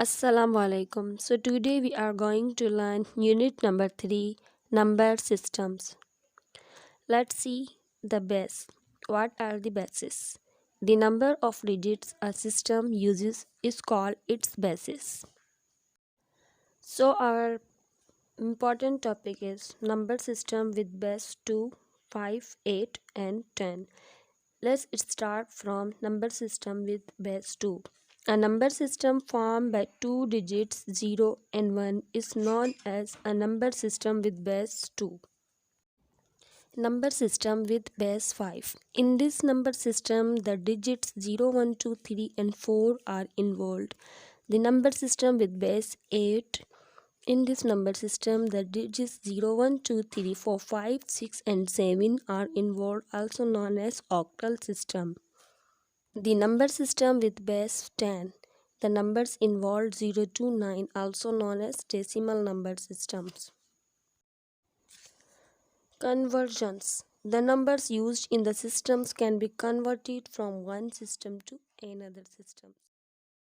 Assalamu alaikum. So today we are going to learn unit number 3, number systems. Let's see the base. What are the bases? The number of digits a system uses is called its basis. So our important topic is number system with base 2, 5, 8 and 10. Let's start from number system with base 2. A number system formed by two digits 0 and 1 is known as a number system with base 2. Number system with base 5. In this number system, the digits 0, 1, 2, 3 and 4 are involved. The number system with base 8. In this number system, the digits 0, 1, 2, 3, 4, 5, 6 and 7 are involved, also known as octal system. The number system with base 10. The numbers involved 0 to 9, also known as decimal number systems. Conversions. The numbers used in the systems can be converted from one system to another system.